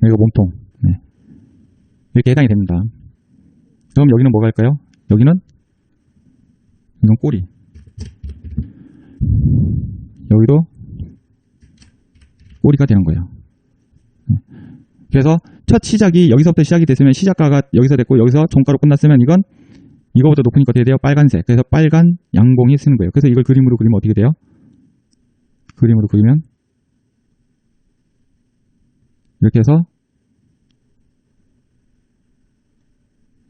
여기가 몸통. 네. 이렇게 해당이 됩니다. 그럼 여기는 뭐가 할까요? 여기는 이건 꼬리. 여기도 꼬리가 되는 거예요. 그래서 첫 시작이 여기서부터 시작이 됐으면 시작가가 여기서 됐고 여기서 종가로 끝났으면 이건 이거보다 높으니까 어떻게 돼요? 빨간색. 그래서 빨간 양봉이 쓰는 거예요. 그래서 이걸 그림으로 그리면 어떻게 돼요? 그림으로 그리면 이렇게 해서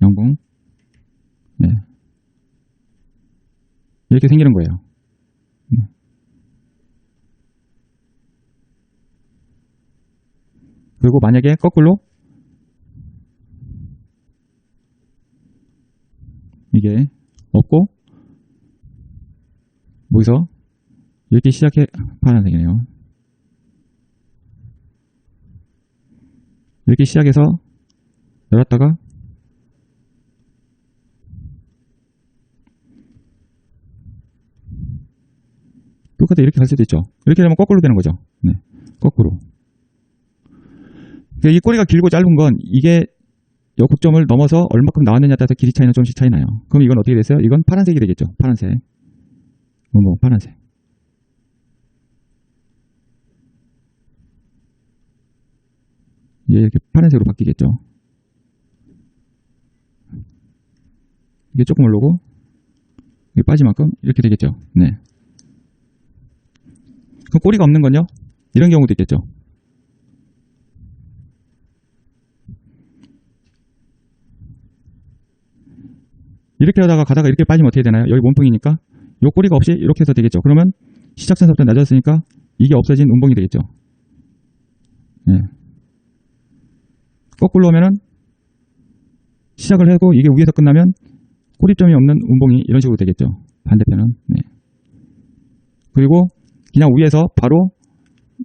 양봉 네. 이렇게 생기는 거예요. 그리고 만약에 거꾸로 이게 없고 여기서 이렇게 시작해 파란색이네요. 이렇게 시작해서 열었다가 똑같이 이렇게 갈 수도 있죠. 이렇게 되면 거꾸로 되는 거죠. 네, 거꾸로. 이 꼬리가 길고 짧은 건 이게 요 곡점을 넘어서 얼마큼 나왔느냐에 따라서 길이 차이는 조금씩 차이 나요. 그럼 이건 어떻게 됐어요? 이건 파란색이 되겠죠. 파란색. 파란색. 이게 이렇게 파란색으로 바뀌겠죠. 이게 조금 오르고 이게 빠진 만큼 이렇게 되겠죠. 네. 그럼 꼬리가 없는 건요? 이런 경우도 있겠죠. 이렇게 하다가 가다가 이렇게 빠지면 어떻게 되나요? 여기 몸통이니까 요 꼬리가 없이 이렇게 해서 되겠죠. 그러면 시작선서부터 낮았으니까 이게 없어진 운봉이 되겠죠. 네. 거꾸로 오면은 시작을 하고 이게 위에서 끝나면 꼬리점이 없는 운봉이 이런 식으로 되겠죠. 반대편은. 네. 그리고 그냥 위에서 바로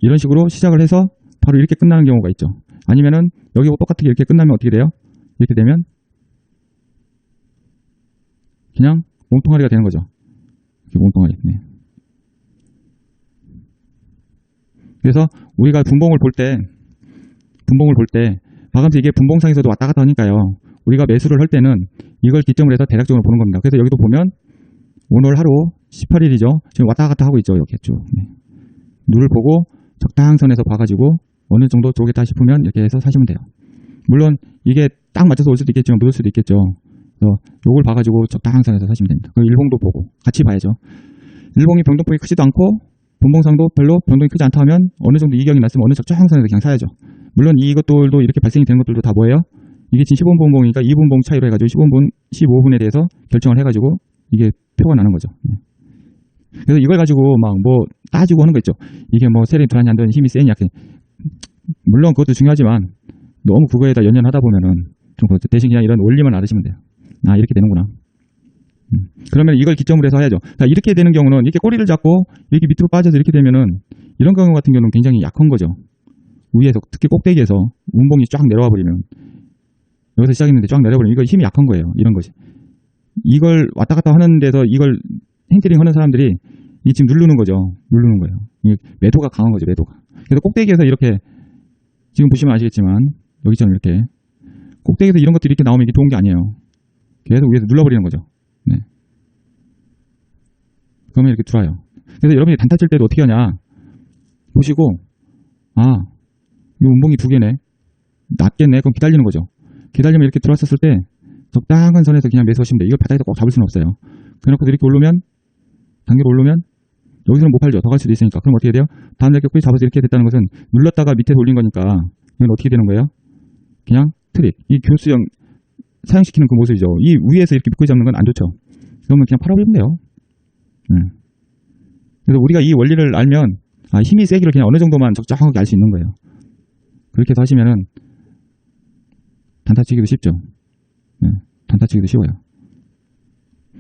이런 식으로 시작을 해서 바로 이렇게 끝나는 경우가 있죠. 아니면은 여기하고 똑같게 이렇게 끝나면 어떻게 돼요? 이렇게 되면 그냥 몸통아리가 되는 거죠. 이렇게 몸통아리. 네. 그래서 우리가 분봉을 볼 때 가끔씩 이게 분봉상에서도 왔다 갔다 하니까요. 우리가 매수를 할 때는 이걸 기점으로 해서 대략적으로 보는 겁니다. 그래서 여기도 보면 오늘 하루 18일이죠. 지금 왔다 갔다 하고 있죠. 이렇게 쭉. 네. 누를 보고 적당선에서 봐가지고 어느 정도 들어오겠다 싶으면 이렇게 해서 사시면 돼요. 물론 이게 딱 맞춰서 올 수도 있겠지만 못 올 수도 있겠죠. 그래서 요걸 봐가지고 적당선에서 사시면 됩니다. 그 일봉도 보고 같이 봐야죠. 일봉이 변동폭이 크지도 않고 분봉상도 별로 변동이 크지 않다 하면 어느 정도 이격이 났으면 어느 적정선에서 그냥 사야죠. 물론 이것들도 이렇게 발생이 되는 것들도 다 뭐예요? 이게 지금 15분 분봉이니까 2분봉 차이로 해가지고 15분에 대해서 결정을 해가지고 이게 표가 나는 거죠. 그래서 이걸 가지고 막 뭐 따지고 하는 거 있죠. 이게 뭐 세력이 들어가냐 안 들어가냐 힘이 세냐 약해. 물론 그것도 중요하지만 너무 그거에다 연연하다 보면은 좀 그렇죠. 대신 그냥 이런 원리만 알으시면 돼요. 아 이렇게 되는구나. 그러면 이걸 기점으로 해서 해야죠. 자, 이렇게 되는 경우는 이렇게 꼬리를 잡고 이렇게 밑으로 빠져서 이렇게 되면은 이런 경우 같은 경우는 굉장히 약한 거죠. 위에서 특히 꼭대기에서 운봉이 쫙 내려와 버리면 여기서 시작했는데 쫙 내려버리면 이거 힘이 약한 거예요. 이런 것이. 이걸 왔다 갔다 하는 데서 이걸 행트링 하는 사람들이 이 지금 누르는 거죠. 누르는 거예요. 이 매도가 강한 거죠. 매도가. 그래서 꼭대기에서 이렇게 지금 보시면 아시겠지만 여기처럼 이렇게 꼭대기에서 이런 것들이 이렇게 나오면 이게 좋은 게 아니에요. 계속 위에서 눌러버리는 거죠. 네. 그러면 이렇게 들어와요. 그래서 여러분이 단타 칠 때도 어떻게 하냐 보시고 이 운봉이 두 개네. 낮겠네. 그럼 기다리는 거죠. 기다리면 이렇게 들어왔었을 때 적당한 선에서 그냥 매수하시면 돼요. 이걸 바닥에서 꼭 잡을 수는 없어요. 그래놓고 이렇게 오르면 단계로 오르면 여기서는 못 팔죠. 더 갈 수도 있으니까. 그럼 어떻게 돼요? 다음 이렇게 꼬리 잡아서 이렇게 됐다는 것은 눌렀다가 밑에 돌린 거니까 이건 어떻게 되는 거예요? 그냥 트릭. 이 교수형 사용시키는 그 모습이죠. 이 위에서 이렇게 꼬리 잡는 건 안 좋죠. 그러면 그냥 팔아버리면 돼요. 그래서 우리가 이 원리를 알면 힘이 세기를 그냥 어느 정도만 적정하게 알 수 있는 거예요. 그렇게 해서 하시면은 단타치기도 쉽죠. 단타치기도 쉬워요.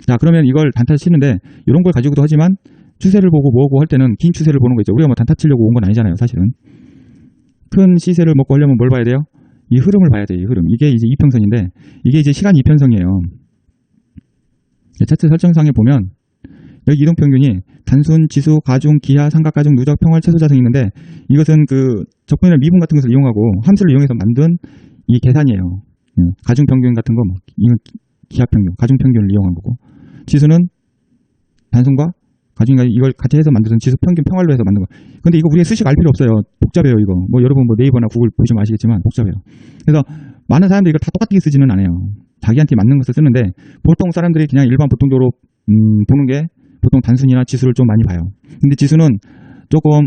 자, 그러면 이걸 단타 치는데 이런 걸 가지고도 하지만 추세를 보고 뭐고 할 때는 긴 추세를 보는 거 있죠. 우리가 뭐 단타 치려고 온 건 아니잖아요. 사실은. 큰 시세를 먹고 하려면 뭘 봐야 돼요? 이 흐름을 봐야 돼요. 이 흐름. 이게 이제 이평선인데 이게 이제 시간 이평선이에요. 차트 설정상에 보면 여기 이동평균이 단순, 지수, 가중, 기하, 삼각가중, 누적, 평활, 최소자승이 있는데 이것은 그 적분이나 미분 같은 것을 이용하고 함수를 이용해서 만든 이 계산이에요. 가중평균 같은 거, 이건 기하평균, 가중평균을 이용한 거고, 지수는 단순과 가중과 이걸 같이 해서 만드는 지수 평균 평활로 해서 만든 거. 근데 이거 우리가 수식 알 필요 없어요. 복잡해요, 이거. 뭐 여러분 뭐 네이버나 구글 보시면 아시겠지만 복잡해요. 그래서 많은 사람들이 이걸 다 똑같게 쓰지는 않아요. 자기한테 맞는 것을 쓰는데 보통 사람들이 그냥 일반 보통도로 보는 게 보통 단순이나 지수를 좀 많이 봐요. 근데 지수는 조금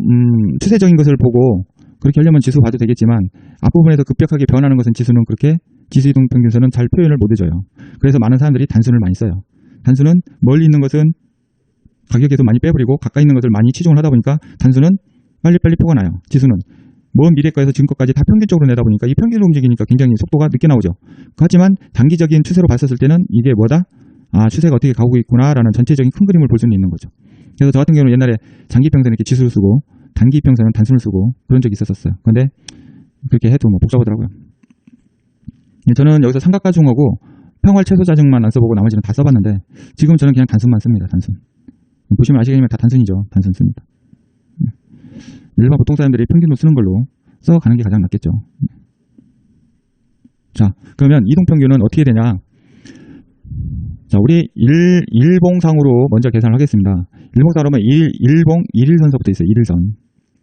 추세적인 것을 보고 그렇게 하려면 지수 봐도 되겠지만 앞부분에서 급격하게 변하는 것은 지수는 그렇게 지수 이동 평균선은 잘 표현을 못 해줘요. 그래서 많은 사람들이 단순을 많이 써요. 단순은 멀리 있는 것은 가격에서 많이 빼버리고 가까이 있는 것을 많이 치중을 하다 보니까 단수는 빨리빨리 표가 나요. 지수는 먼 미래가에서 지금까지 다 평균적으로 내다 보니까 이 평균으로 움직이니까 굉장히 속도가 늦게 나오죠. 하지만 단기적인 추세로 봤었을 때는 이게 뭐다? 아, 추세가 어떻게 가고 있구나라는 전체적인 큰 그림을 볼 수는 있는 거죠. 그래서 저 같은 경우는 옛날에 장기평선 이렇게 지수를 쓰고 단기평선은 단순을 쓰고 그런 적이 있었어요. 그런데 그렇게 해도 뭐 복잡하더라고요. 저는 여기서 삼각가중하고 평활 최소자증만 안 써보고 나머지는 다 써봤는데 지금 저는 그냥 단순만 씁니다. 단순. 보시면 아시겠지만 다 단순이죠. 단순 씁니다. 일반 보통 사람들이 평균으로 쓰는 걸로 써가는 게 가장 낫겠죠. 자, 그러면 이동평균은 어떻게 되냐? 자, 우리 일봉상으로 먼저 계산을 하겠습니다. 일봉상으로 하면 일일선서부터 있어요.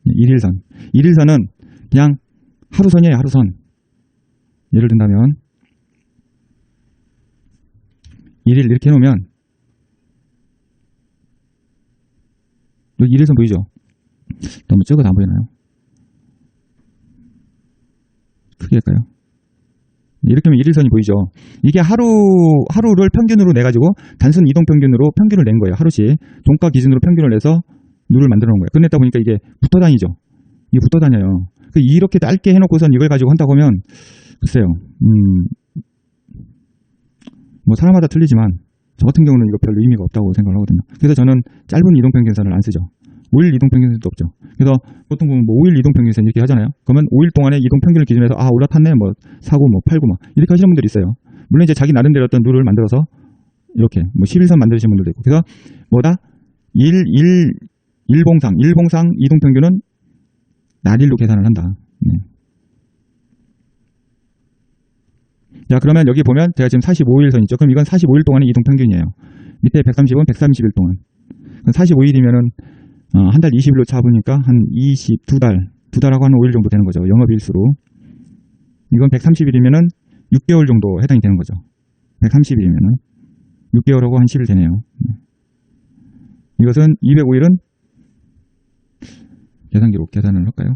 일일선. 일일선은 그냥 하루선이에요. 하루선. 예를 든다면 일일 이렇게 해놓으면 여기 일일선 보이죠? 너무 적어도 안 보이나요? 크게 할까요? 이렇게 하면 일일선이 보이죠? 이게 하루를 평균으로 내가지고 단순 이동평균으로 평균을 낸 거예요. 하루씩. 종가 기준으로 평균을 내서 누를 만들어 놓은 거예요. 끝냈다 보니까 이게 붙어 다니죠? 이게 붙어 다녀요. 이렇게 짧게 해놓고선 이걸 가지고 한다고 하면, 글쎄요. 뭐 사람마다 틀리지만, 저 같은 경우는 이거 별로 의미가 없다고 생각을 하거든요. 그래서 저는 짧은 이동평균선을 안 쓰죠. 5일 이동평균선도 없죠. 그래서 보통 보면 뭐 5일 이동평균선 이렇게 하잖아요. 그러면 5일 동안의 이동평균을 기준으로 해서 아 올라탔네 뭐 사고 뭐 팔고 막 이렇게 하시는 분들이 있어요. 물론 이제 자기 나름대로 어떤 룰을 만들어서 이렇게 뭐 11선 만드시는 분들도 있고. 그래서 뭐다? 일봉상 이동평균은 날일로 계산을 한다. 네. 자, 그러면 여기 보면 제가 지금 45일선 있죠. 그럼 이건 45일 동안의 이동평균이에요. 밑에 130은 130일 동안. 45일이면은 한 달 20일로 잡으니까 한 2달하고 한 5일 정도 되는 거죠. 영업일수로. 이건 130일이면은 6개월 정도 해당이 되는 거죠. 130일이면은 6개월하고 한 10일 되네요. 이것은 205일은 계산기로 계산을 할까요?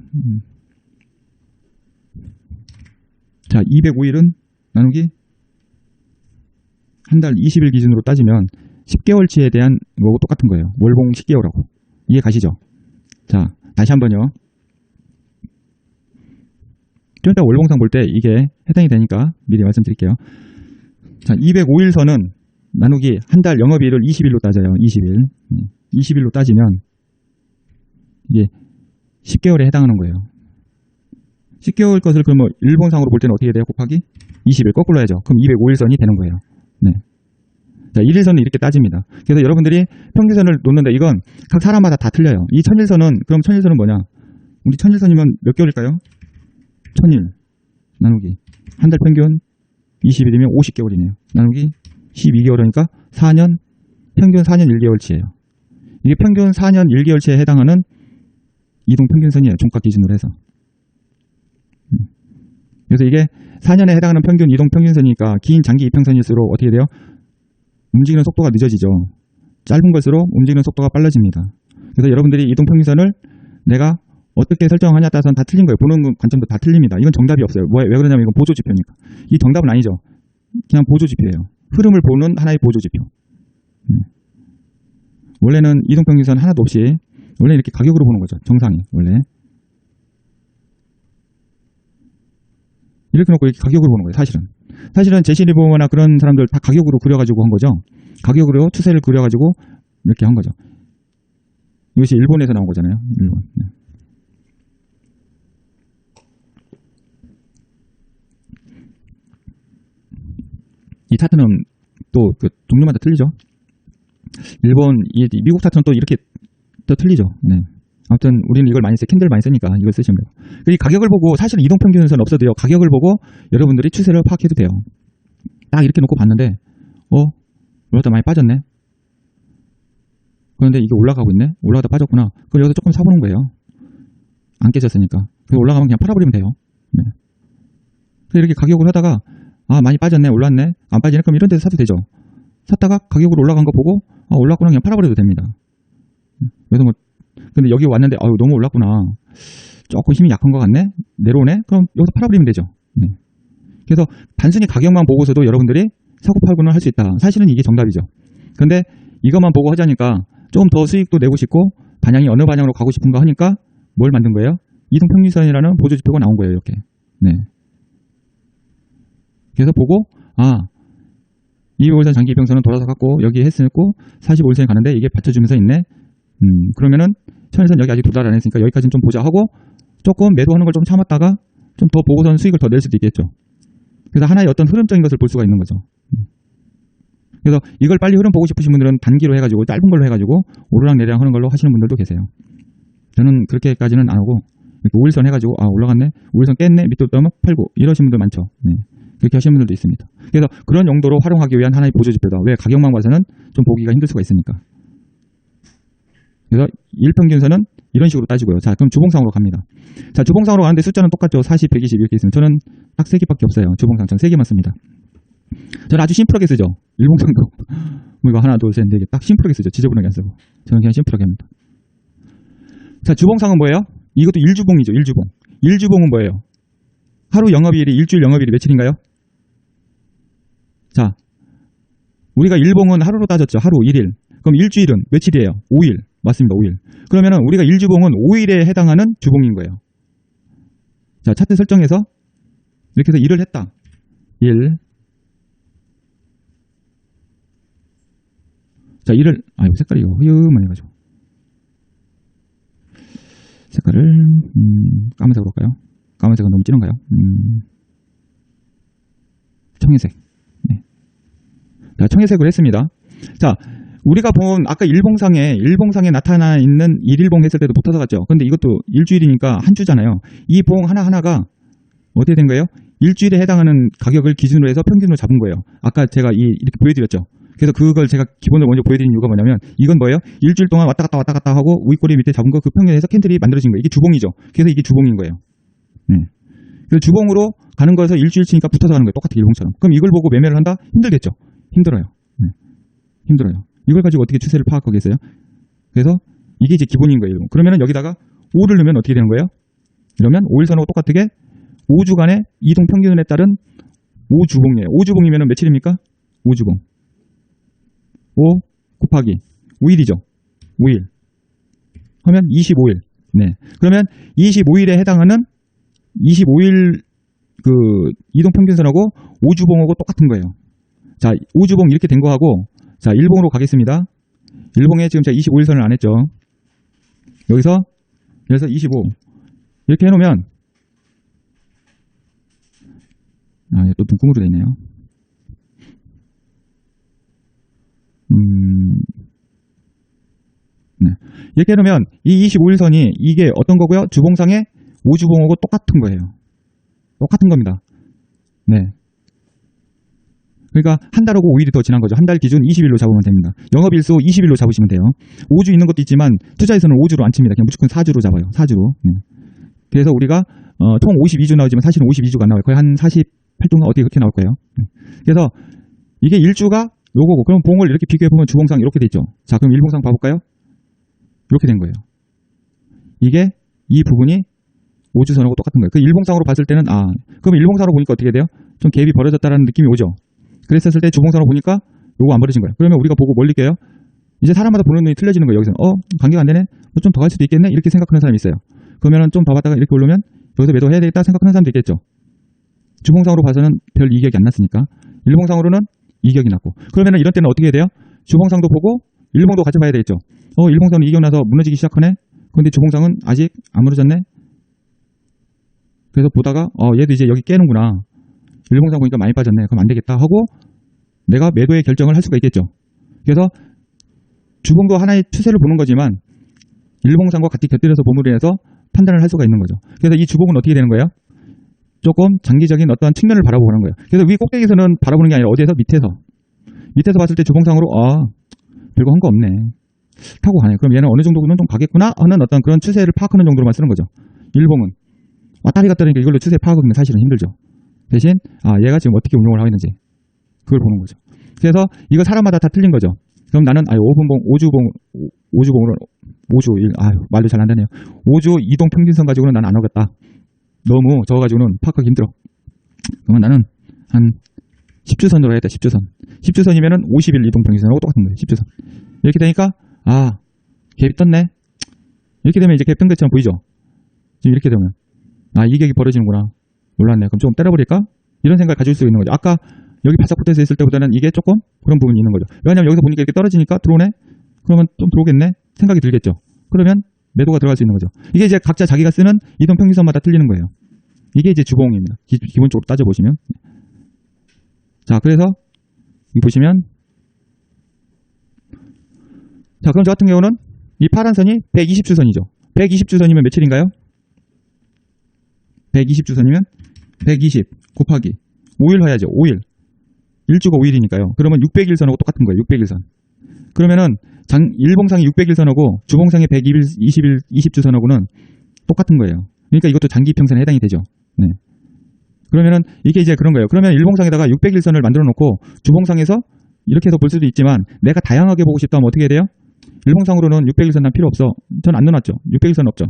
자, 205일은 나누기 한 달 20일 기준으로 따지면 10개월치에 대한 거하고 똑같은 거예요. 월봉 10개월하고. 이해 가시죠? 자, 다시 한번요. 좀 이따 월봉상 볼 때 이게 해당이 되니까 미리 말씀드릴게요. 자, 205일선은 나누기 한 달 영업일을 20일로 따져요. 20일. 20일로 따지면 이게 10개월에 해당하는 거예요. 10개월 것을 그럼 일본상으로 볼 때는 어떻게 돼요? 곱하기 20일 거꾸로 해야죠. 그럼 205일선이 되는 거예요. 네. 자, 1일선은 이렇게 따집니다. 그래서 여러분들이 평균선을 놓는다. 이건 각 사람마다 다 틀려요. 이 1000일선은 그럼 1000일선은 뭐냐? 우리 1000일선이면 몇 개월일까요? 1000일 나누기 한 달 평균 20일이면 50개월이네요. 나누기 12개월이니까 4년 평균 4년 1개월치예요. 이게 평균 4년 1개월치에 해당하는 이동평균선이에요. 종가 기준으로 해서. 그래서 이게 4년에 해당하는 평균 이동평균선이니까 긴 장기 이평선일수록 어떻게 돼요? 움직이는 속도가 늦어지죠. 짧은 것으로 움직이는 속도가 빨라집니다. 그래서 여러분들이 이동평균선을 내가 어떻게 설정하냐에 따라서는 다 틀린 거예요. 보는 관점도 다 틀립니다. 이건 정답이 없어요. 왜 그러냐면 이건 보조지표니까. 이 정답은 아니죠. 그냥 보조지표예요. 흐름을 보는 하나의 보조지표. 원래는 이동평균선 하나도 없이 원래 이렇게 가격으로 보는 거죠. 정상이 원래. 이렇게 놓고 이렇게 가격으로 보는 거예요. 사실은 제시리버나 그런 사람들 다 가격으로 그려가지고 한 거죠. 가격으로 추세를 그려가지고 이렇게 한 거죠. 이것이 일본에서 나온 거잖아요. 일본. 네. 이 차트는 또 그 종류마다 틀리죠. 일본, 미국 차트는 또 이렇게 또 틀리죠. 네. 아무튼 우리는 이걸 많이 캔들 많이 쓰니까 이걸 쓰시면 돼요. 이 가격을 보고 사실 이동평균선 없어도요. 가격을 보고 여러분들이 추세를 파악해도 돼요. 딱 이렇게 놓고 봤는데 올라갔다 많이 빠졌네. 그런데 이게 올라가고 있네. 올라가다 빠졌구나. 그럼 여기서 조금 사보는 거예요. 안 깨졌으니까. 그래서 올라가면 그냥 팔아버리면 돼요. 네. 그래서 이렇게 가격을 하다가 많이 빠졌네. 올랐네. 안 빠지네. 그럼 이런 데서 사도 되죠. 샀다가 가격으로 올라간 거 보고 올랐구나. 그냥 팔아버려도 됩니다. 그래서 근데 여기 왔는데 너무 올랐구나. 조금 힘이 약한 것 같네. 내려오네. 그럼 여기서 팔아버리면 되죠. 네. 그래서 단순히 가격만 보고서도 여러분들이 사고 팔고는 할 수 있다. 사실은 이게 정답이죠. 근데 이것만 보고 하자니까 좀 더 수익도 내고 싶고 방향이 어느 방향으로 가고 싶은가 하니까 뭘 만든 거예요? 이동평균선이라는 보조지표가 나온 거예요. 이렇게. 네. 그래서 보고 200일선 장기이평선은 돌아서 갔고 여기 했었고 45일선이 가는데 이게 받쳐주면서 있네. 그러면은 1000일선 여기 아직 도달 안 했으니까 여기까지는 좀 보자 하고 조금 매도하는 걸 좀 참았다가 좀 더 보고선 수익을 더 낼 수도 있겠죠. 그래서 하나의 어떤 흐름적인 것을 볼 수가 있는 거죠. 그래서 이걸 빨리 흐름 보고 싶으신 분들은 단기로 해가지고 짧은 걸로 해가지고 오르락내리락 하는 걸로 하시는 분들도 계세요. 저는 그렇게까지는 안 하고 이렇게 5일선 해가지고 올라갔네, 5일선 깼네, 밑으로 떠면 팔고 이러신 분들 많죠. 네. 그렇게 하시는 분들도 있습니다. 그래서 그런 용도로 활용하기 위한 하나의 보조지표다. 왜? 가격만 봐서는 좀 보기가 힘들 수가 있으니까. 그래서 일평균선은 이런 식으로 따지고요. 자, 그럼 주봉상으로 갑니다. 자, 주봉상으로 가는데 숫자는 똑같죠. 40, 120 이렇게 있으면 저는 딱 3개밖에 없어요. 주봉상 전 3개만 씁니다. 저는 아주 심플하게 쓰죠. 일봉상도 이거 하나, 둘, 셋, 네 개 딱 심플하게 쓰죠. 지저분하게 안 쓰고. 저는 그냥 심플하게 합니다. 자, 주봉상은 뭐예요? 이것도 일주봉이죠. 일주봉. 일주봉은 뭐예요? 하루 영업일이, 일주일 영업일이 며칠인가요? 자, 우리가 일봉은 하루로 따졌죠. 하루 1일. 그럼 일주일은 며칠이에요? 5일. 맞습니다. 5일. 그러면은 우리가 일주봉은 5일에 해당하는 주봉인 거예요. 자, 차트 설정해서 이렇게 해서 일을 했다. 1. 자, 일을 이거 색깔이 흐름만 해가지고 색깔을 까만색으로 할까요? 까만색은 너무 진한가요? 청회색. 네. 자, 청회색으로 했습니다. 자, 우리가 본 아까 일봉상에 나타나 있는 일일봉 했을 때도 붙어서 갔죠. 근데 이것도 일주일이니까 한 주잖아요. 이 봉 하나하나가 어떻게 된 거예요? 일주일에 해당하는 가격을 기준으로 해서 평균으로 잡은 거예요. 아까 제가 이렇게 보여드렸죠. 그래서 그걸 제가 기본으로 먼저 보여드린 이유가 뭐냐면 이건 뭐예요? 일주일 동안 왔다 갔다 하고 윗꼬리 밑에 잡은 거 그 평균에서 캔들이 만들어진 거예요. 이게 주봉이죠. 그래서 이게 주봉인 거예요. 네. 그래서 주봉으로 가는 거에서 일주일치니까 붙어서 가는 거예요. 똑같은 일봉처럼. 그럼 이걸 보고 매매를 한다? 힘들겠죠. 힘들어요. 네. 힘들어요. 이걸 가지고 어떻게 추세를 파악하겠어요? 그래서 이게 이제 기본인 거예요. 그러면은 여기다가 5를 넣으면 어떻게 되는 거예요? 이러면 5일선하고 똑같게 5주간의 이동 평균에 따른 5주봉이에요. 5주봉이면 며칠입니까? 5주봉. 5 곱하기 5일이죠. 5일. 하면 25일. 네. 그러면 25일에 해당하는 25일 그 이동 평균선하고 5주봉하고 똑같은 거예요. 자, 5주봉 이렇게 된 거하고 자, 일봉으로 가겠습니다. 일봉에 지금 제가 25일선을 안 했죠. 여기서 25 이렇게 해놓으면 또 눈금으로 되어 있네요. 네. 이렇게 해놓으면 이 25일선이 이게 어떤 거고요? 주봉상의 5주봉하고 똑같은 거예요. 똑같은 겁니다. 네. 그러니까 한 달하고 5일이 더 지난 거죠. 한 달 기준 20일로 잡으면 됩니다. 영업일수 20일로 잡으시면 돼요. 5주 있는 것도 있지만 투자에서는 5주로 안 칩니다. 그냥 무조건 4주로 잡아요. 4주로. 네. 그래서 우리가 총 52주 나오지만 사실은 52주가 안 나와요. 거의 한 48주인가 어떻게 그렇게 나올 거예요. 네. 그래서 이게 일주가 요거고 그럼 봉을 이렇게 비교해보면 주봉상 이렇게 돼 있죠. 자, 그럼 일봉상 봐볼까요? 이렇게 된 거예요. 이게 이 부분이 5주선하고 똑같은 거예요. 그 일봉상으로 봤을 때는 그럼 일봉상으로 보니까 어떻게 돼요? 좀 갭이 벌어졌다라는 느낌이 오죠. 그랬었을 때 주봉상으로 보니까 요거 안 벌어진 거예요. 그러면 우리가 보고 뭘 느껴요? 이제 사람마다 보는 눈이 틀려지는 거예요. 여기서는 관계가 안 되네? 뭐 좀 더 갈 수도 있겠네? 이렇게 생각하는 사람이 있어요. 그러면은 좀 더 봤다가 이렇게 오르면 여기서 매도해야 되겠다 생각하는 사람도 있겠죠. 주봉상으로 봐서는 별 이격이 안 났으니까 일봉상으로는 이격이 났고 그러면은 이런 때는 어떻게 해야 돼요? 주봉상도 보고 일봉도 같이 봐야 되겠죠. 일봉상은 이격 나서 무너지기 시작하네? 근데 주봉상은 아직 안 무너졌네? 그래서 보다가 얘도 이제 여기 깨는구나. 일봉상 보니까 많이 빠졌네. 그럼 안 되겠다 하고 내가 매도의 결정을 할 수가 있겠죠. 그래서 주봉도 하나의 추세를 보는 거지만 일봉상과 같이 곁들여서 봄으로 인해서 판단을 할 수가 있는 거죠. 그래서 이 주봉은 어떻게 되는 거예요? 조금 장기적인 어떠한 측면을 바라보는 거예요. 그래서 위 꼭대기에서는 바라보는 게 아니라 어디에서? 밑에서 봤을 때 주봉상으로 별거 한 거 없네. 타고 가네. 그럼 얘는 어느 정도는 좀 가겠구나 하는 어떤 그런 추세를 파악하는 정도로만 쓰는 거죠. 일봉은 왔다리 갔다리 하니까 이걸로 추세 파악하기는 사실은 힘들죠. 대신 얘가 지금 어떻게 운용을 하고 있는지 그걸 보는 거죠. 그래서 이거 사람마다 다 틀린 거죠. 그럼 나는 5주봉으로 5주 잘 안 되네요. 5주 이동 평균선 가지고는 난 안 오겠다. 너무 적어가지고는 파악하기 힘들어. 그러면 나는 한 10주선으로 해야 돼. 10주선. 10주선이면은 50일 이동 평균선하고 똑같은 거예요. 10주선. 이렇게 되니까 갭이 떴네. 이렇게 되면 이제 갭 뜬 것처럼 보이죠. 지금 이렇게 되면 이 격이 벌어지는구나. 몰랐네. 그럼 조금 때려버릴까? 이런 생각을 가질 수 있는 거죠. 아까 여기 바싹 붙어서 있을 때보다는 이게 조금 그런 부분이 있는 거죠. 왜냐하면 여기서 보니까 이렇게 떨어지니까 들어오네? 그러면 좀 들어오겠네? 생각이 들겠죠. 그러면 매도가 들어갈 수 있는 거죠. 이게 이제 각자 자기가 쓰는 이동 평균선마다 틀리는 거예요. 이게 이제 주봉입니다. 기본적으로 따져보시면. 자, 그래서 여기 보시면 자, 그럼 저 같은 경우는 이 파란 선이 120주선이죠. 120주선이면 며칠인가요? 120주선이면 120 곱하기 5일 해야죠. 5일. 1주가 5일이니까요. 그러면 600일선하고 똑같은 거예요. 600일선. 그러면은 일봉상이 600일선하고 주봉상이 20주선하고는 똑같은 거예요. 그러니까 이것도 장기평선에 해당이 되죠. 네. 그러면은 이게 이제 그런 거예요. 그러면 일봉상에다가 600일선을 만들어 놓고 주봉상에서 이렇게 해서 볼 수도 있지만 내가 다양하게 보고 싶다면 어떻게 해야 돼요? 일봉상으로는 600일선 난 필요 없어. 전 안 넣어놨죠. 600일선 없죠.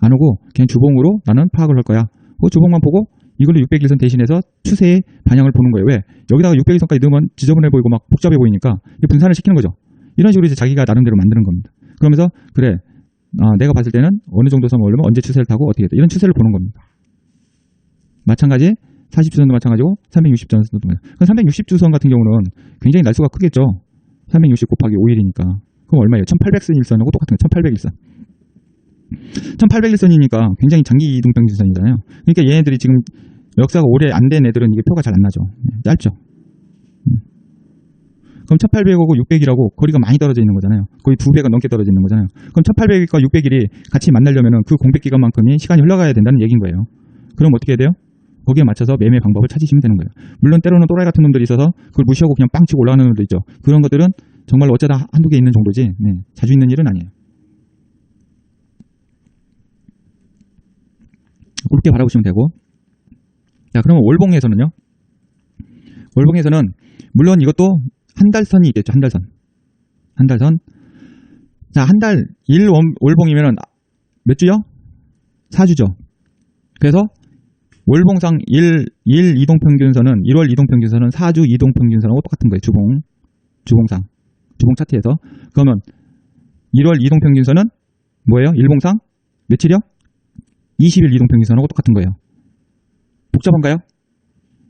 안 오고 그냥 주봉으로 나는 파악을 할 거야. 그 주봉만 보고 이걸로 600일선 대신해서 추세의 반영을 보는 거예요. 왜? 여기다가 600일선까지 넣으면 지저분해 보이고 막 복잡해 보이니까 분산을 시키는 거죠. 이런 식으로 이제 자기가 나름대로 만드는 겁니다. 그러면서 그래 내가 봤을 때는 어느 정도 선 올리면 언제 추세를 타고 어떻게 했다. 이런 추세를 보는 겁니다. 마찬가지 40주선도 마찬가지고 360주선도 마찬가지고. 그럼 360주선 같은 경우는 굉장히 날수가 크겠죠. 360 곱하기 5일이니까. 그럼 얼마예요? 1800일선하고 똑같은 거예요. 1800일선. 1800일선이니까 굉장히 장기 이동평균선이잖아요. 그러니까 얘네들이 지금 역사가 오래 안 된 애들은 이게 표가 잘 안 나죠. 짧죠. 그럼 1800하고 600이라고 거리가 많이 떨어져 있는 거잖아요. 거의 2배가 넘게 떨어져 있는 거잖아요. 그럼 1800과 600일이 같이 만나려면 그 공백 기간만큼이 시간이 흘러가야 된다는 얘기인 거예요. 그럼 어떻게 해야 돼요? 거기에 맞춰서 매매 방법을 찾으시면 되는 거예요. 물론 때로는 또라이 같은 놈들이 있어서 그걸 무시하고 그냥 빵 치고 올라가는 놈도 있죠. 그런 것들은 정말 어쩌다 한두 개 있는 정도지 자주 있는 일은 아니에요. 그렇게 바라보시면 되고. 자, 그러면 월봉에서는요. 월봉에서는 물론 이것도 한 달선이 있겠죠. 한 달선. 자, 한 달 1월봉이면은 몇 주요? 4주죠. 그래서 월봉상 1 이동평균선은 1월 이동평균선은 4주 이동평균선하고 똑같은 거예요. 주봉상. 주봉 차트에서. 그러면 1월 이동평균선은 뭐예요? 일봉상 며칠이요? 20일 이동평균선하고 똑같은 거예요. 복잡한가요?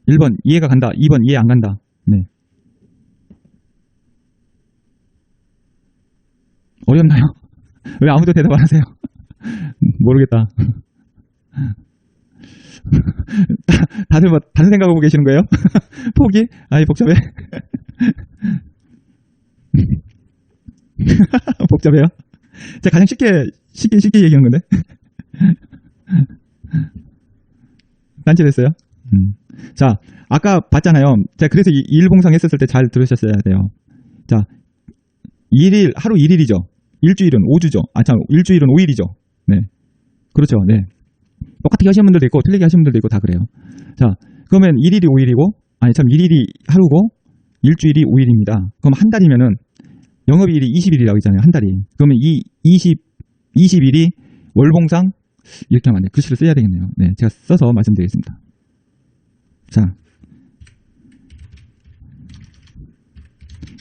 1번 이해가 간다. 2번 이해 안 간다. 네. 어렵나요? 왜 아무도 대답 안 하세요? 모르겠다. 다들 뭐 다른 생각하고 계시는 거예요? 포기? 아이 복잡해. 복잡해요? 제가 가장 쉽게 얘기한 건데. 딴짓했어요? 자, 아까 봤잖아요. 제가 그래서 일봉상 했었을 때 잘 들으셨어야 돼요. 자, 하루 1일이죠. 일주일은 5주죠. 일주일은 5일이죠. 네. 그렇죠. 네. 똑같게 하시는 분들도 있고, 틀리게 하시는 분들도 있고, 다 그래요. 자, 그러면 1일이 5일이고, 1일이 하루고, 일주일이 5일입니다. 그럼 한 달이면은, 영업일이 20일이라고 했잖아요. 한 달이. 그러면 이 20일이 월봉상, 이렇게 하면 안 돼요. 글씨를 써야 되겠네요. 네. 제가 써서 말씀드리겠습니다. 자.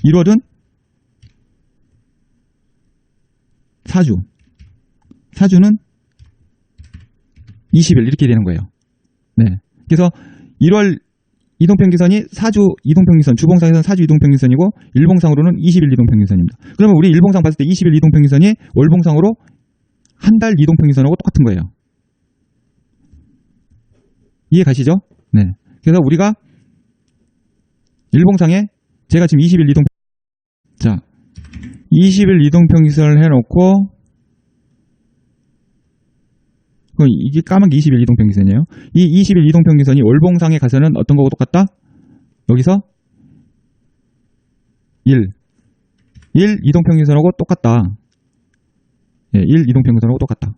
1월은 4주. 4주는 20일 이렇게 되는 거예요. 네. 그래서 1월 이동평균선이 4주 이동평균선, 주봉상에서는 4주 이동평균선이고 일봉상으로는 20일 이동평균선입니다. 그러면 우리 일봉상 봤을 때 20일 이동평균선이 월봉상으로 한 달 이동평균선하고 똑같은 거예요. 이해 가시죠? 네. 그래서 우리가 일봉상에 제가 지금 20일 이동 자, 20일 이동평균선을 해놓고, 이게 까만 게 20일 이동평균선이에요. 이 20일 이동평균선이 월봉상에 가서는 어떤 거고 똑같다? 여기서 1 이동평균선하고 똑같다. 예, 1 이동평균선하고 똑같다.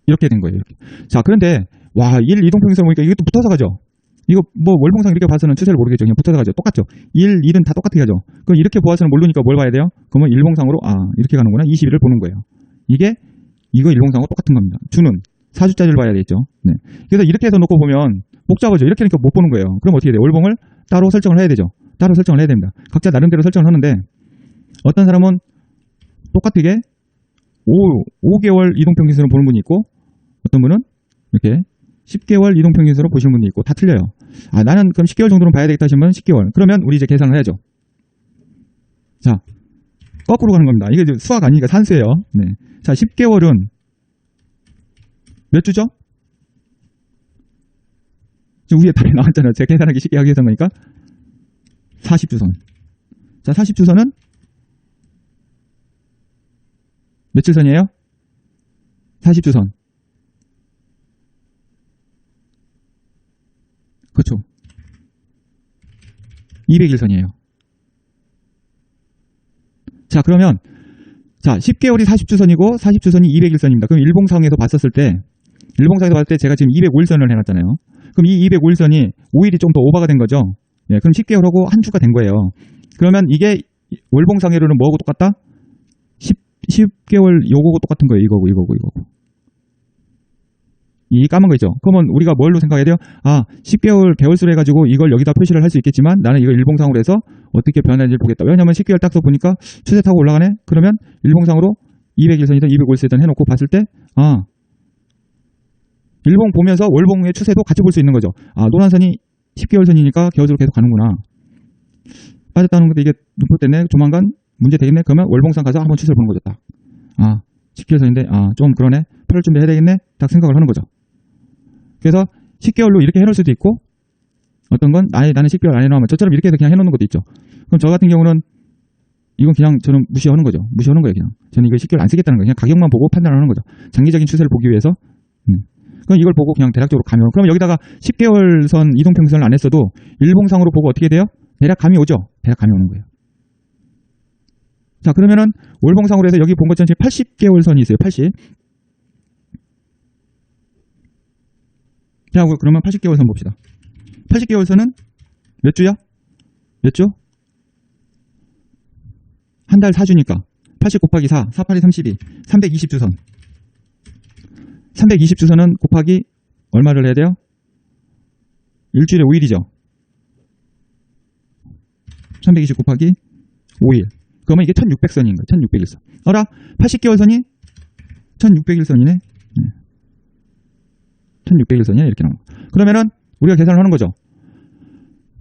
이렇게 된 거예요. 이렇게. 자, 그런데 와, 1 이동평균선 보니까 이게 또 붙어서 가죠. 이거 뭐 월봉상 이렇게 봐서는 추세를 모르겠죠. 그냥 붙어서 가죠. 똑같죠. 1은 다 똑같게 가죠. 그럼 이렇게 보아서는 모르니까 뭘 봐야 돼요? 그러면 일봉상으로 이렇게 가는구나. 21을 보는 거예요. 이거 일봉상하고 똑같은 겁니다. 주는 4주짜리를 봐야 되겠죠. 네. 그래서 이렇게 해서 놓고 보면 복잡하죠. 이렇게 하니까 못 보는 거예요. 그럼 어떻게 돼요? 월봉을 따로 설정을 해야 되죠. 따로 설정을 해야 됩니다. 각자 나름대로 설정을 하는데 어떤 사람은 똑같게 5개월 이동평균선을 보는 분이 있고 어떤 분은 이렇게 10개월 이동평균선으로 보시는 분이 있고 다 틀려요. 나는 그럼 10개월 정도는 봐야 되겠다 하시면 10개월. 그러면 우리 이제 계산을 해야죠. 자, 거꾸로 가는 겁니다. 이게 수학 아니니까 산수예요. 네. 자, 10개월은 몇 주죠? 지금 위에 답이 나왔잖아요. 제가 계산하기 쉽게 하기 위해서 거니까 40주선. 자, 40주선은 며칠 선이에요? 40주선. 그렇죠. 200일선이에요. 자, 그러면 10개월이 40주선이고 40주선이 200일선입니다. 그럼 일봉상에서 봤을 때 제가 지금 205일선을 해놨잖아요. 그럼 이 205일선이 5일이 좀 더 오버가 된 거죠. 예, 그럼 10개월하고 한 주가 된 거예요. 그러면 이게 월봉상으로는 뭐하고 똑같다? 10개월 요거고 똑같은 거예요. 이거고. 이 까만 거 있죠. 그러면 우리가 뭘로 생각해야 돼요? 10개월 개월수로 해가지고 이걸 여기다 표시를 할 수 있겠지만 나는 이걸 일봉상으로 해서 어떻게 변하는지 보겠다. 왜냐면 10개월 딱 써 보니까 추세 타고 올라가네? 그러면 일봉상으로 200일선이든 205일선 해놓고 봤을 때 일봉 보면서 월봉의 추세도 같이 볼 수 있는 거죠. 노란선이 10개월선이니까 개월수로 계속 가는구나. 빠졌다는 것도 이게 눈포됐네. 조만간 문제 되겠네. 그러면 월봉상 가서 한번 추세를 보는 거죠. 딱. 10개월선인데 좀 그러네. 8월 준비해야 되겠네. 딱 생각을 하는 거죠. 그래서 10개월로 이렇게 해놓을 수도 있고 어떤 건 나는 10개월 안 해놓으면 저처럼 이렇게 해서 그냥 해놓는 것도 있죠. 그럼 저 같은 경우는 이건 그냥 저는 무시하는 거죠. 무시하는 거예요. 그냥 저는 이거 10개월 안 쓰겠다는 거예요. 그냥 가격만 보고 판단하는 거죠. 장기적인 추세를 보기 위해서. 그럼 이걸 보고 그냥 대략적으로 가면 그럼 여기다가 10개월선 이동평균선을 안 했어도 일봉상으로 보고 어떻게 돼요? 대략 감이 오죠. 대략 감이 오는 거예요. 자, 그러면은 월봉상으로 해서 여기 본 것처럼 80개월선이 있어요. 80. 자, 그러면 80개월선 봅시다. 80개월선은 몇 주야? 몇 주? 한 달 4주니까 80 곱하기 4, 4, 8이 32, 320주선. 320주선은 곱하기 얼마를 해야 돼요? 일주일에 5일이죠. 320 곱하기 5일. 그러면 이게 1600선인 거예요. 1600일선. 80개월선이 1600일선이네. 1600일선이야. 이렇게 나온 거. 그러면은 우리가 계산을 하는 거죠.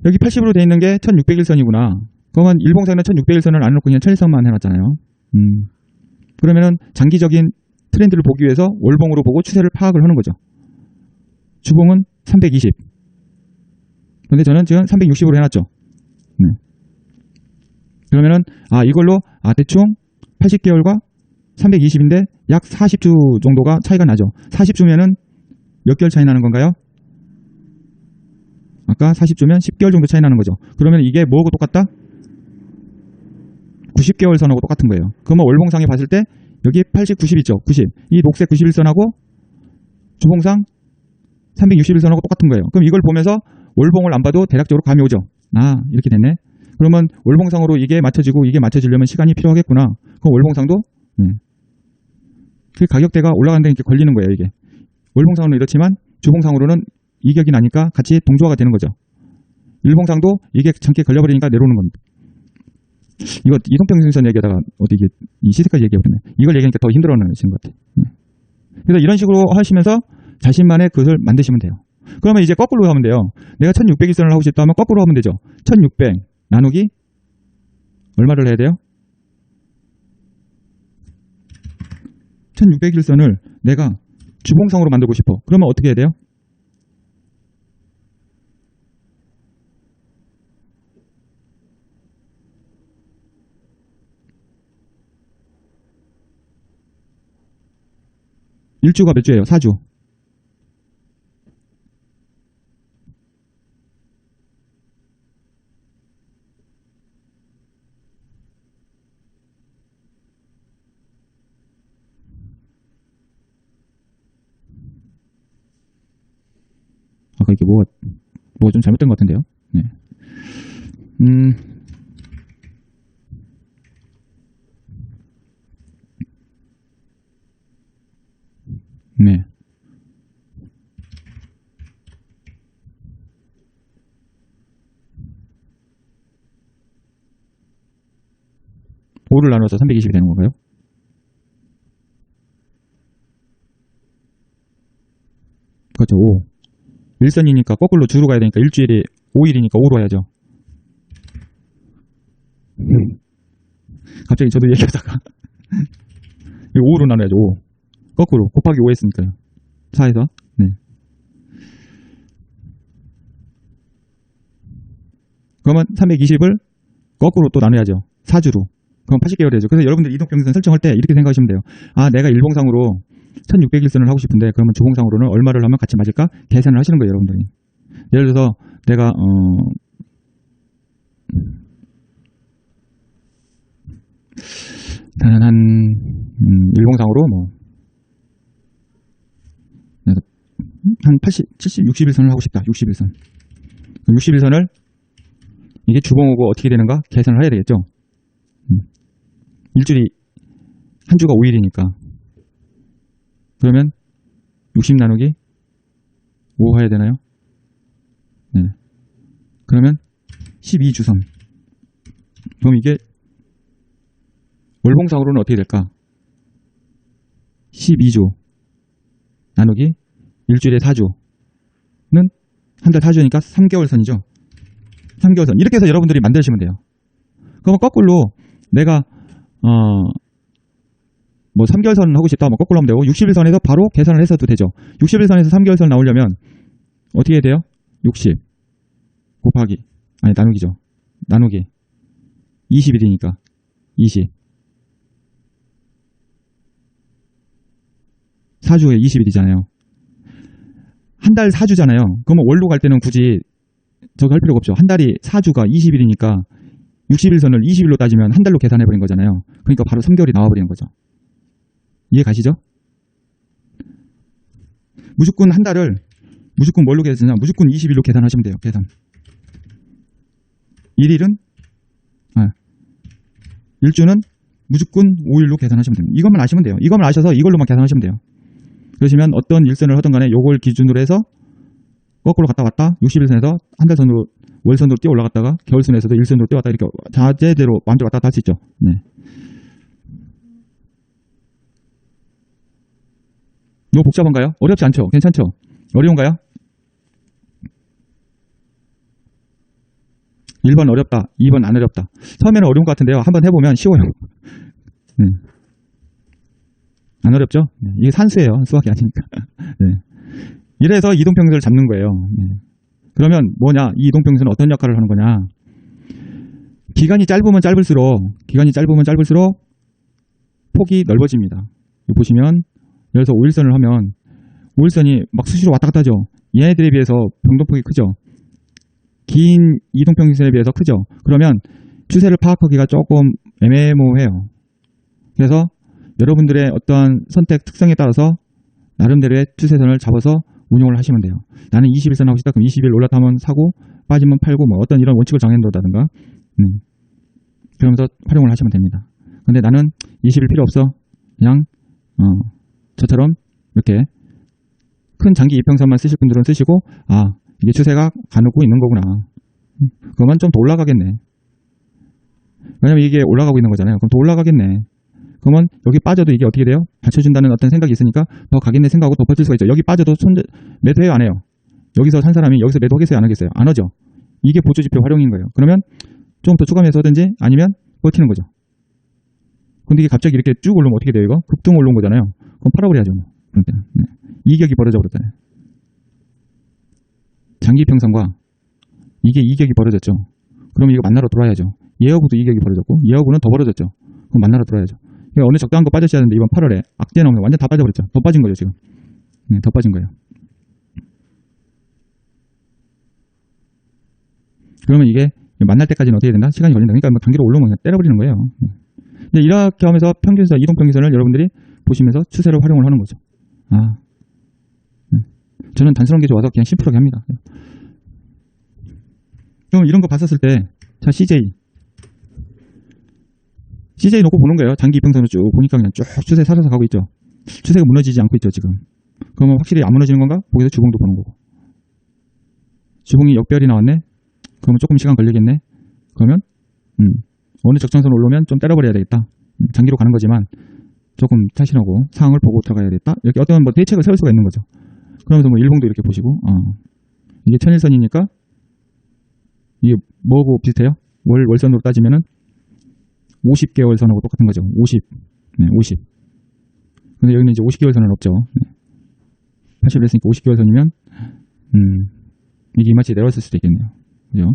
여기 80으로 돼 있는 게 1600일선이구나. 그러면 일봉상에는 1600일선을 안 해놓고 그냥 1000일선만 해놨잖아요. 그러면은 장기적인 트렌드를 보기 위해서 월봉으로 보고 추세를 파악을 하는 거죠. 주봉은 320. 근데 저는 지금 360으로 해놨죠. 그러면은 이걸로 대충 80개월과 320인데 약 40주 정도가 차이가 나죠. 40주면은 몇 개월 차이 나는 건가요? 아까 40주면 10개월 정도 차이 나는 거죠. 그러면 이게 뭐하고 똑같다? 90개월 선하고 똑같은 거예요. 그러면 월봉상에 봤을 때 여기 80, 90 있죠. 90. 이 녹색 91선하고 주봉상 360일선하고 똑같은 거예요. 그럼 이걸 보면서 월봉을 안 봐도 대략적으로 감이 오죠. 이렇게 됐네. 그러면 월봉상으로 이게 맞춰지고 이게 맞춰지려면 시간이 필요하겠구나. 그럼 월봉상도 그 가격대가 올라가는데 이렇게 걸리는 거예요. 이게 월봉상으로는 이렇지만 주봉상으로는 이격이 나니까 같이 동조화가 되는 거죠. 일봉상도 이게 잠깐 걸려버리니까 내려오는 겁니다. 이거 이동평균선 얘기하다가 이게 이 시세까지 얘기해버렸네. 이걸 얘기하니까 더 힘들어하시는 것 같아요. 그래서 이런 식으로 하시면서 자신만의 그것을 만드시면 돼요. 그러면 이제 거꾸로 하면 돼요. 내가 1600일선을 하고 싶다 하면 거꾸로 하면 되죠. 1600 나누기 얼마를 해야 돼요? 1600일선을 내가 주봉상으로 만들고 싶어. 그러면 어떻게 해야 돼요? 일주가 몇 주예요? 4주. 아까 이게 뭐가 좀 잘못된 것 같은데요? 네. 네. 오를 나눠서 320이 되는 건가요? 그렇죠. 5. 일선이니까 거꾸로 주로 가야 되니까 일주일에 5일이니까 5로 해야죠. 갑자기 저도 얘기하다가 5로 나눠야죠. 5. 거꾸로 곱하기 5 했으니까요. 4에서. 네. 그러면 320을 거꾸로 또 나눠야죠. 4주로. 그럼 80개월 되죠. 그래서 여러분들 이동평균선 설정할 때 이렇게 생각하시면 돼요. 아, 내가 일봉상으로 1600일선을 하고 싶은데 그러면 주봉상으로는 얼마를 하면 같이 맞을까? 계산을 하시는 거예요, 여러분들이. 예를 들어서 내가 한 일봉상으로 뭐 한 80, 70, 60일선을 하고 싶다. 60일선. 60일선을 이게 주봉오고 어떻게 되는가 계산을 해야 되겠죠. 일주일이 한 주가 5일이니까 그러면 60 나누기 5 해야 되나요? 네. 그러면 12주선. 그럼 이게 월봉상으로는 어떻게 될까? 12주 나누기 일주일에 4주는 한 달 4주니까 3개월선이죠. 3개월선. 이렇게 해서 여러분들이 만드시면 돼요. 그러면 거꾸로 내가 뭐 3개월선 하고 싶다. 뭐 거꾸로 하면 되고 60일선에서 바로 계산을 해서도 되죠. 60일선에서 3개월선 나오려면 어떻게 해야 돼요? 60 곱하기 아니 나누기죠. 나누기 20일이니까 20 4주에 20일이잖아요. 한 달 4주잖아요. 그러면 월로 갈 때는 굳이 저거 할 필요가 없죠. 한 달이 4주가 20일이니까 60일선을 20일로 따지면 한 달로 계산해버린 거잖아요. 그러니까 바로 3개월이 나와버리는 거죠. 이해 가시죠? 무조건 한 달을 무조건 뭘로 계산하냐? 무조건 20일로 계산하시면 돼요. 계산. 1일은 일주는 무조건 5일로 계산하시면 됩니다. 이것만 아시면 돼요. 이것만 아셔서 이걸로만 계산하시면 돼요. 그러시면 어떤 일선을 하든 간에 요걸 기준으로 해서 거꾸로 갔다 왔다 60일선에서 한 달선으로 월선으로 뛰어 올라갔다가 겨울선에서도 일선으로 뛰어왔다 이렇게 자제대로 마음대로 왔다 갔다 할 수 있죠. 네. 너무 복잡한가요? 어렵지 않죠? 괜찮죠? 어려운가요? 1번 어렵다. 2번 안 어렵다. 처음에는 어려운 것 같은데요. 한번 해보면 쉬워요. 네. 안 어렵죠? 네. 이게 산수예요. 수학이 아니니까. 네. 이래서 이동평균을 잡는 거예요. 네. 그러면 뭐냐? 이 이동평균은 어떤 역할을 하는 거냐? 기간이 짧으면 짧을수록 폭이 넓어집니다. 여기 보시면 예를 들어서 5일선을 하면 5일선이 막 수시로 왔다 갔다 하죠. 얘네들에 비해서 변동폭이 크죠. 긴 이동평균선에 비해서 크죠. 그러면 추세를 파악하기가 조금 애매모호해요. 그래서 여러분들의 어떤 선택 특성에 따라서 나름대로의 추세선을 잡아서 운용을 하시면 돼요. 나는 21선 하고 싶다. 그럼 20일 올라타면 사고 빠지면 팔고 뭐 어떤 이런 원칙을 정해놓는다든가 그러면서 활용을 하시면 됩니다. 근데 나는 20일 필요 없어. 그냥 저처럼 이렇게 큰 장기 이평선만 쓰실 분들은 쓰시고 아 이게 추세가 가누고 있는 거구나. 그러면 좀 더 올라가겠네. 왜냐면 이게 올라가고 있는 거잖아요. 그럼 더 올라가겠네. 그러면 여기 빠져도 이게 어떻게 돼요? 받쳐준다는 어떤 생각이 있으니까 더 가겠네 생각하고 더 버틸 수가 있죠. 여기 빠져도 매도해요 안 해요? 여기서 산 사람이 여기서 매도하겠어요 안 하겠어요? 안 하죠. 이게 보조지표 활용인 거예요. 그러면 좀 더 추가해서 하든지 아니면 버티는 거죠. 근데 이게 갑자기 이렇게 쭉 올라오면 어떻게 돼요 이거? 급등 올라온 거잖아요. 그럼 팔아버려야죠. 그러니까 네. 이격이 벌어져 버렸잖아요. 장기평선과 이게 이격이 벌어졌죠. 그러면 이거 만나러 들어와야죠. 예어구도 이격이 벌어졌고 예어구는 더 벌어졌죠. 그럼 만나러 들어와야죠. 어느 적당한 거 빠졌어야 되는데 이번 8월에 악재 나오면 완전 다 빠져버렸죠. 더 빠진 거죠 지금. 네, 더 빠진 거예요. 그러면 이게 만날 때까지는 어떻게 된다? 시간이 걸린다. 그러니까 뭐 단기로 올라오면 그냥 때려버리는 거예요. 근데 이렇게 하면서 평균선, 이동평균선을 여러분들이 보시면서 추세를 활용을 하는 거죠. 저는 단순한 게 좋아서 그냥 심플하게 합니다. 그럼 이런 거 봤었을 때, 자, CJ 놓고 보는 거예요. 장기 이평선을 쭉 보니까 그냥 쭉 추세 살아서 가고 있죠. 추세가 무너지지 않고 있죠, 지금. 그러면 확실히 안 무너지는 건가? 거기서 주봉도 보는 거고. 주봉이 역별이 나왔네? 그러면 조금 시간 걸리겠네? 그러면, 어느 적정선 올라오면 좀 때려버려야 되겠다. 장기로 가는 거지만, 조금 타신하고 상황을 보고 들어가야 되겠다. 이렇게 어떤 뭐 대책을 세울 수가 있는 거죠. 그러면서 뭐 일봉도 이렇게 보시고, 이게 천일선이니까, 이게 뭐하고 비슷해요? 월선으로 따지면은 50개월 선하고 똑같은 거죠. 50. 네, 50. 근데 여기는 이제 50개월 선은 없죠. 네. 80을 했으니까 50개월 선이면, 이게 이마치 내려왔을 수도 있겠네요. 그죠?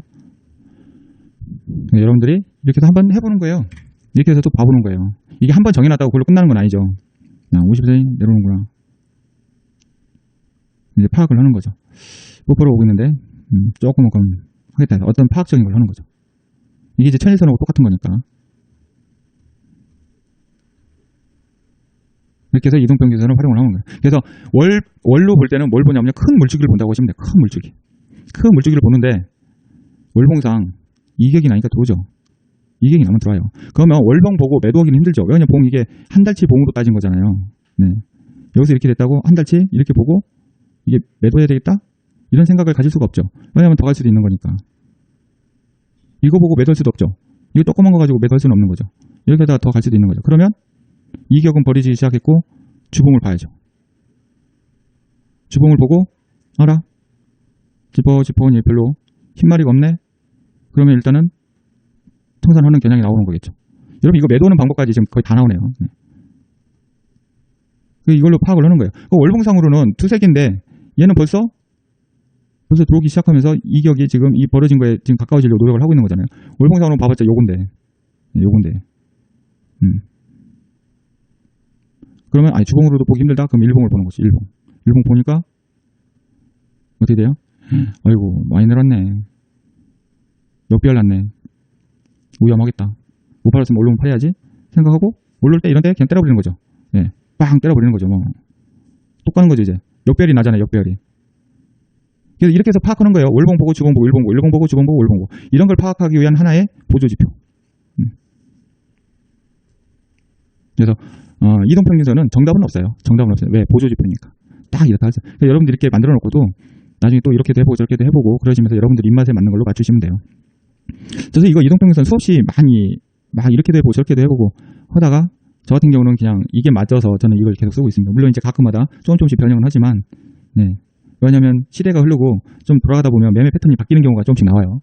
네, 여러분들이 이렇게 해서 한번 해보는 거예요. 이렇게 해서 또 봐보는 거예요. 이게 한번 정해놨다고 그걸로 끝나는 건 아니죠. 50선이 내려오는구나. 이제 파악을 하는 거죠. 목표로 오고 있는데, 조금 하겠다. 어떤 파악적인 걸 하는 거죠. 이게 이제 천일선하고 똑같은 거니까. 이렇게 해서 이동평균선을 활용을 하는 거예요. 그래서 월로 볼 때는 뭘 보냐면 큰 물주기를 본다고 하시면 돼요. 큰 물주기. 큰 물주기를 보는데 월봉상 이격이 나니까 들어오죠. 이격이 나면 들어와요. 그러면 월봉 보고 매도하기는 힘들죠. 왜냐면 봉 이게 한 달치 봉으로 따진 거잖아요. 네. 여기서 이렇게 됐다고 한 달치 이렇게 보고 이게 매도해야 되겠다? 이런 생각을 가질 수가 없죠. 왜냐면 더 갈 수도 있는 거니까. 이거 보고 매도할 수도 없죠. 이거 조그만 거 가지고 매도할 수는 없는 거죠. 이렇게 하다가 더 갈 수도 있는 거죠. 그러면 이격은 버리기 시작했고 주봉을 봐야죠. 주봉을 보고 알아? 짚어니 별로 흰마리가 없네? 그러면 일단은 청산하는 겨냥이 나오는 거겠죠. 여러분 이거 매도하는 방법까지 지금 거의 다 나오네요. 네. 이걸로 파악을 하는 거예요. 월봉상으로는 두세 개인데 얘는 벌써 들어오기 시작하면서 이격이 지금 이 벌어진 거에 지금 가까워지려고 노력을 하고 있는 거잖아요. 월봉상으로 봐봤자 요건데. 네, 요건데. 그러면 주봉으로도 보기 힘들다? 그럼 일봉을 보는 거지. 일봉 보니까 어떻게 돼요? 아이고 많이 늘었네. 역별 났네. 위험하겠다. 못 팔았으면 올라오면 팔아야지 생각하고 올라올 때 이런 데 그냥 때려버리는 거죠. 예, 빵 때려버리는 거죠. 뭐 똑같은 거죠. 이제 역별이 나잖아요. 역별이. 그래서 이렇게 해서 파악하는 거예요. 월봉 보고 주봉 보고 일봉 보고 일봉 보고 주봉 보고 월봉 보고 이런 걸 파악하기 위한 하나의 보조지표. 그래서 이동평균선은 정답은 없어요. 정답은 없어요. 왜? 보조지표니까. 딱 이렇다 하죠. 그러니까 여러분들이 이렇게 만들어 놓고도 나중에 또 이렇게도 해보고 저렇게도 해보고 그러시면서 여러분들 입맛에 맞는 걸로 맞추시면 돼요. 그래서 이거 이동평균선 수없이 많이 막 이렇게도 해보고 저렇게도 해보고 하다가 저 같은 경우는 그냥 이게 맞아서 저는 이걸 계속 쓰고 있습니다. 물론 이제 가끔마다 조금씩 변형은 하지만 네. 왜냐하면 시대가 흐르고 좀 돌아가다 보면 매매 패턴이 바뀌는 경우가 조금씩 나와요.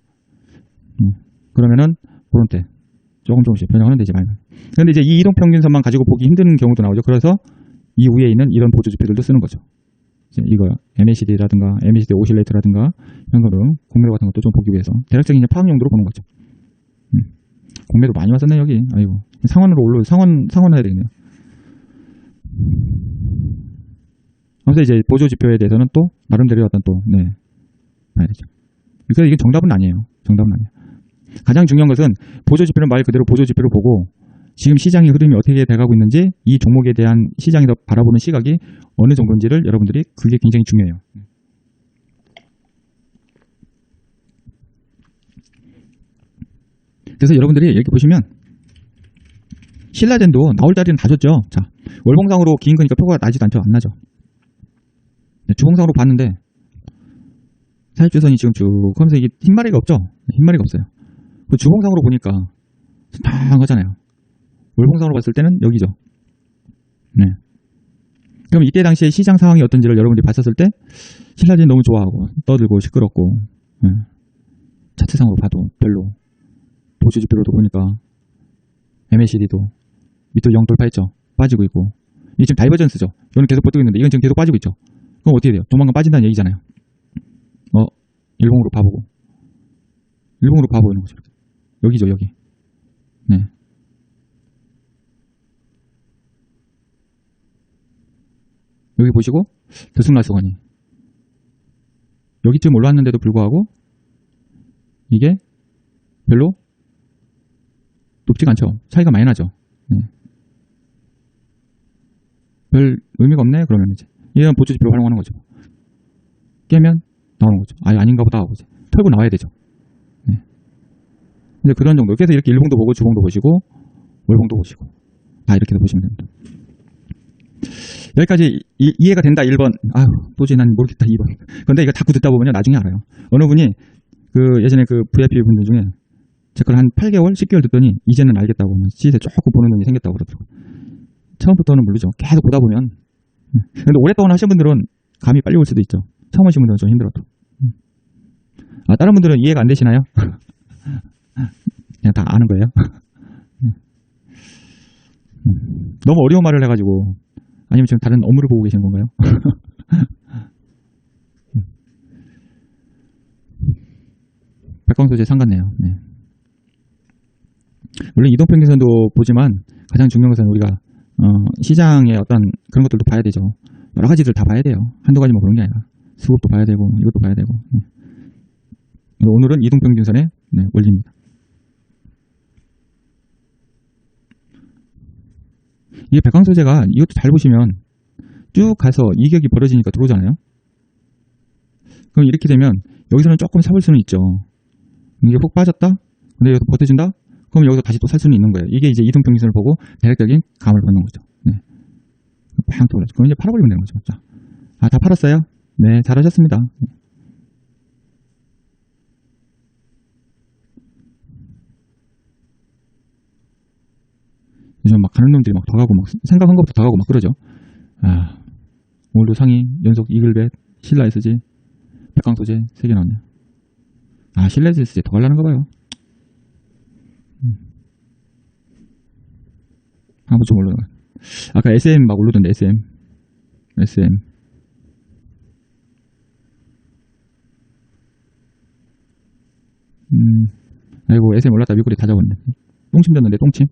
그러면은 그런 때 조금씩 변형하는데 이제 많이. 그런데 이제 이 이동평균선만 가지고 보기 힘든 경우도 나오죠. 그래서 이 위에 있는 이런 보조지표들도 쓰는 거죠. 이거 MACD라든가 MACD 오실레이터라든가 이런 거를 공매도 같은 것도 좀 보기 위해서 대략적인 파악용도로 보는 거죠. 공매도 많이 왔었네 여기. 아이고 상원으로 상원 해야 되겠네요. 그래서 이제 보조지표에 대해서는 또 나름대로 어떤 또 봐야죠. 그래서 이게 정답은 아니에요. 정답은 아니에요. 가장 중요한 것은 보조지표는 말 그대로 보조지표를 보고 지금 시장의 흐름이 어떻게 돼가고 있는지 이 종목에 대한 시장에서 바라보는 시각이 어느 정도인지를 여러분들이 그게 굉장히 중요해요. 그래서 여러분들이 여기 보시면 신라젠도 나올 자리는 다 줬죠. 자, 월봉상으로 긴 거니까 표가 나지도 않죠. 안 나죠. 주봉상으로 봤는데 사입주선이 지금 쭉 하면서 이게 흰마리가 없죠. 흰마리가 없어요. 그 주봉상으로 보니까 탕하잖아요. 월봉상으로 봤을 때는 여기죠. 네. 그럼 이때 당시에 시장 상황이 어떤지를 여러분들이 봤었을 때 신라젠이 너무 좋아하고 떠들고 시끄럽고 차트상으로 봐도 별로 보조지표로도 보니까 MACD도 밑으로 0 돌파했죠. 빠지고 있고 이게 지금 다이버전스죠. 이거는 계속 버티고 있는데 이건 지금 계속 빠지고 있죠. 그럼 어떻게 돼요? 조만간 빠진다는 얘기잖아요. 일봉으로 봐보고 일봉으로 봐보는 거죠. 여기죠 여기. 네. 여기 보시고 들쑥날쑥하니 여기쯤 올라왔는데도 불구하고 이게 별로 높지가 않죠. 차이가 많이 나죠. 네. 별 의미가 없네. 그러면 이제 이런 보조지표 활용하는 거죠. 깨면 나오는 거죠. 아닌가 보다 하고 이제 털고 나와야 되죠. 네. 이제 그런 정도. 그래서 이렇게 일봉도 보고 주봉도 보시고 월봉도 보시고 다 이렇게 보시면 됩니다. 여기까지 이해가 된다. 1번. 도저히 난 모르겠다. 2번. 근데 이거 자꾸 듣다 보면 나중에 알아요. 어느 분이 예전에 VIP 분들 중에 제가 한 8개월, 10개월 듣더니 이제는 알겠다고 시세 조금 보는 눈이 생겼다고 그러더라고요. 처음부터는 모르죠. 계속 보다 보면. 근데 오랫동안 하신 분들은 감이 빨리 올 수도 있죠. 처음 하신 분들은 좀 힘들어도. 다른 분들은 이해가 안 되시나요? 그냥 다 아는 거예요. 너무 어려운 말을 해가지고 아니면 지금 다른 업무를 보고 계신 건가요? 백광소재 상같네요. 네. 물론 이동평균선도 보지만 가장 중요한 것은 우리가 시장의 어떤 그런 것들도 봐야 되죠. 여러 가지들 다 봐야 돼요. 한두 가지만 보는 게 아니라 수급도 봐야 되고 이것도 봐야 되고. 네. 오늘은 이동평균선의 원리입니다. 이게 백광소재가 이것도 잘 보시면 쭉 가서 이격이 벌어지니까 들어오잖아요. 그럼 이렇게 되면 여기서는 조금 사볼 수는 있죠. 이게 푹 빠졌다? 근데 여기서 버텨준다? 그럼 여기서 다시 또 살 수는 있는 거예요. 이게 이제 이동평균선을 보고 대략적인 감을 받는 거죠. 네. 팡 떠올라죠. 그럼 이제 팔아버리면 되는 거죠. 자. 다 팔았어요? 네, 잘하셨습니다. 요즘 막 가는 놈들이 막 더 가고 막 생각한 것부터 더 가고 막 그러죠. 오늘도 상위 연속 이글벳 신라 SG 백광소재 3개 나왔네요. 신라 SG 더 가려는가 봐요. 한번 좀 올라가. 아까 SM 막 올르던데 SM. 아이고 SM 올랐다 미꾸리 다 잡았네. 똥침 졌는데 똥침.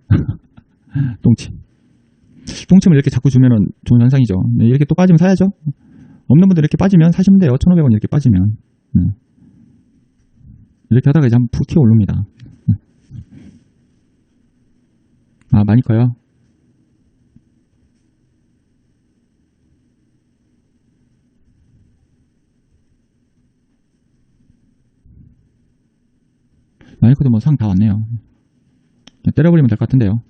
똥침을 이렇게 자꾸 주면은 좋은 현상이죠. 이렇게 또 빠지면 사야죠. 없는 분들 이렇게 빠지면 사시면 돼요. 1,500원 이렇게 빠지면. 이렇게 하다가 이제 한번 푹 튀어 오릅니다. 많이 커요. 많이 커도 뭐 상 다 왔네요. 때려버리면 될 것 같은데요.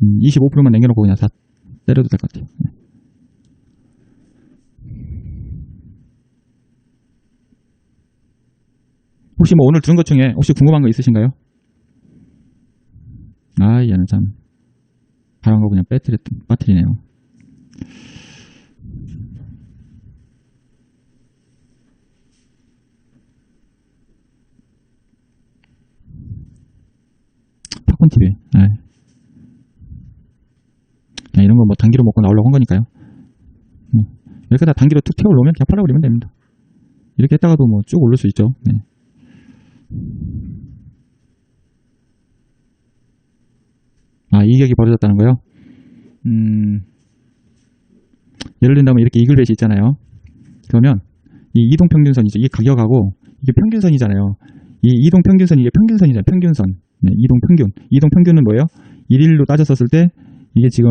25%만 남겨놓고 그냥 다 때려도 될 것 같아요. 혹시 뭐 오늘 들은 것 중에 혹시 궁금한 거 있으신가요? 얘는 참 바람 거 그냥 빠뜨리네요. 팝콘TV. 그냥 이런 거 뭐 단기로 먹고 나오려고 한 거니까요. 이렇게 다 단기로 툭 튀어 올라오면 그냥 팔아버리면 됩니다. 이렇게 했다가도 뭐 쭉 오를 수 있죠. 네. 이격이 벌어졌다는 거요? 예를 든다면 이렇게 이글벳이 있잖아요. 그러면 이 이동평균선이죠. 이 가격하고 이게 평균선이잖아요. 이 이동평균선이 이게 평균선이잖아요. 평균선. 네, 이동평균. 이동평균은 뭐예요? 1일로 따졌었을 때 이게 지금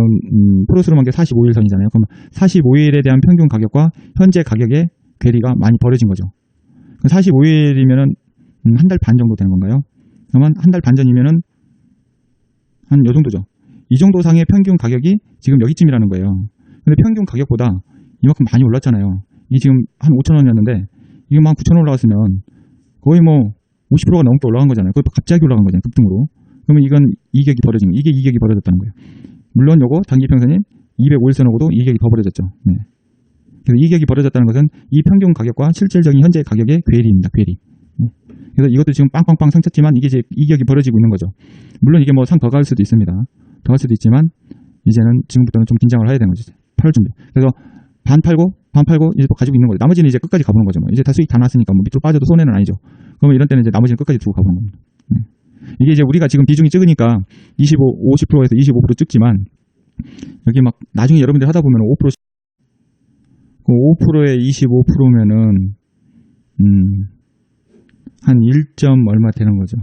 프로스로 게 45일 선이잖아요. 그럼 45일에 대한 평균 가격과 현재 가격의 괴리가 많이 벌어진 거죠. 45일이면은 한 달 반 정도 되는 건가요? 그러면 한 달 반 전이면은 한 요 정도죠. 이 정도 상의 평균 가격이 지금 여기쯤이라는 거예요. 근데 평균 가격보다 이만큼 많이 올랐잖아요. 이게 지금 한 5,000원이었는데 이게 막 9,000원 올라갔으면 거의 뭐 50%가 넘게 올라간 거잖아요. 거의 갑자기 올라간 거잖아요. 급등으로. 그러면 이건 이격이 벌어진 거예요. 이게 이격이 벌어졌다는 거예요. 물론 요거 단기평선인 205일선하고도 이격이 더 벌어졌죠. 네. 그래서 이격이 벌어졌다는 것은 이 평균 가격과 실질적인 현재 가격의 괴리입니다. 괴리. 그래서 이것도 지금 빵빵빵 상 쳤지만 이게 이제 이격이 벌어지고 있는 거죠. 물론 이게 뭐 상 더 갈 수도 있습니다. 더 갈 수도 있지만 이제는 지금부터는 좀 긴장을 해야 되는 거죠. 팔 준비. 그래서 반 팔고 이제 또 가지고 있는 거죠. 나머지는 이제 끝까지 가보는 거죠. 뭐. 이제 다 수익 다 났으니까 뭐 밑으로 빠져도 손해는 아니죠. 그러면 이런 때는 이제 나머지는 끝까지 두고 가보는 겁니다. 네. 이게 이제 우리가 지금 비중이 적으니까 50%에서 25% 찍지만 여기 막 나중에 여러분들 하다 보면 5% 그 5%에 25%면은 한 1점 얼마 되는 거죠.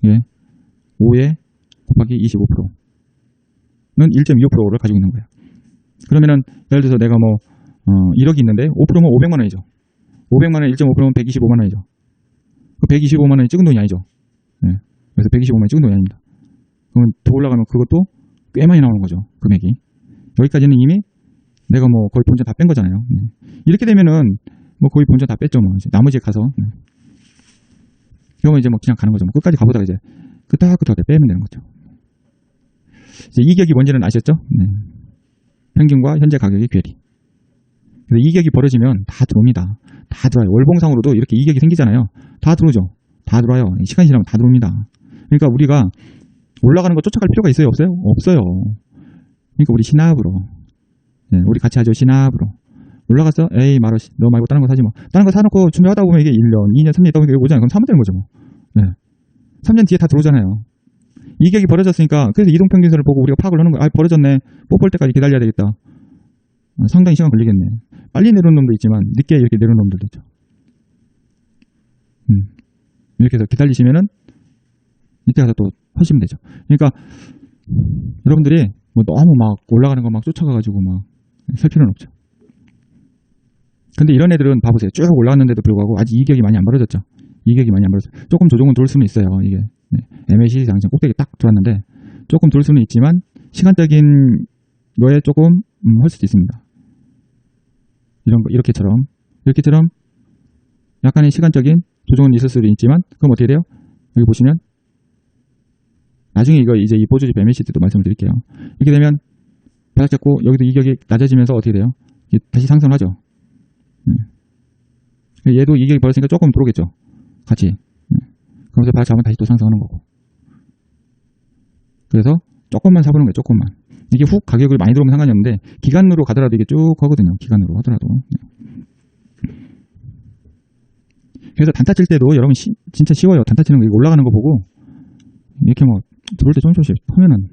예. 5에 곱하기 25%는 1.25%를 가지고 있는 거예요. 그러면은 예를 들어서 내가 뭐 1억이 있는데 5%면 500만 원이죠. 500만 원 1.5%면 125만 원이죠. 그 125만 원이 적은 돈이 아니죠. 네. 그래서 125만 원이 적은 돈이 아닙니다. 그러면 더 올라가면 그것도 꽤 많이 나오는 거죠. 금액이. 여기까지는 이미 내가 뭐 거의 본전 다 뺀 거잖아요. 네. 이렇게 되면은 뭐 거의 본전 다 뺐죠. 뭐 이제 나머지에 가서. 네. 그러면 이제 뭐 그냥 가는 거죠. 뭐 끝까지 가보다가 이제 끄덕끄덕하게 빼면 되는 거죠. 이제 이격이 뭔지는 아셨죠? 네. 평균과 현재 가격의 괴리. 그래서 이격이 벌어지면 다 들어옵니다. 다 들어와요. 월봉상으로도 이렇게 이격이 생기잖아요. 다 들어오죠. 다 들어와요. 시간이 지나면 다 들어옵니다. 그러니까 우리가 올라가는 거 쫓아갈 필요가 있어요? 없어요? 없어요. 그러니까 우리 신압으로. 네, 우리 같이 하죠. 신압으로. 올라갔어? 에이 말없이. 너 말고 다른 거 사지 뭐. 다른 거 사놓고 준비하다 보면 이게 1년, 2년, 3년 있다 보면 이게 오잖아요. 그럼 사면 되는 거죠. 뭐. 네. 3년 뒤에 다 들어오잖아요. 이격이 벌어졌으니까 그래서 이동평균선을 보고 우리가 파악을 하는 거예요. 아 벌어졌네. 뽀뽀할 때까지 기다려야 되겠다. 상당히 시간 걸리겠네. 빨리 내려오는 놈도 있지만 늦게 이렇게 내려오는 놈들도 있죠. 이렇게 해서 기다리시면은 밑에 가서 또 하시면 되죠. 그러니까 여러분들이 뭐 너무 막 올라가는 거 막 쫓아가가지고 막 살 필요는 없죠. 근데 이런 애들은 봐보세요. 쭉 올라갔는데도 불구하고 아직 이격이 많이 안 벌어졌죠. 이격이 많이 안 벌어졌어요. 조금 조정은 돌 수는 있어요. 이게 네. MACD 상승 꼭대기 딱 들어왔는데 조금 돌 수는 있지만 시간적인 거에 조금 할 수도 있습니다. 이런 거 이렇게처럼 약간의 시간적인 조정은 있을 수도 있지만 그럼 어떻게 돼요? 여기 보시면 나중에 이거 이제 이 보조집 MACD 때도 말씀을 드릴게요. 이렇게 되면 바닥 잡고 여기도 이격이 낮아지면서 어떻게 돼요? 다시 상승하죠. 얘도 이격이 벌어지니까 조금 들어오겠죠. 같이. 그러면서 바닥 잡으면 다시 또 상승하는 거고. 그래서 조금만 사보는 거예요. 조금만. 이게 훅 가격을 많이 들어오면 상관이 없는데 기간으로 가더라도 이게 쭉 가거든요. 기간으로 하더라도. 그래서 단타 칠 때도 여러분 진짜 쉬워요. 단타 치는 거 이거 올라가는 거 보고 이렇게 뭐 들어올 때 조금씩 하면은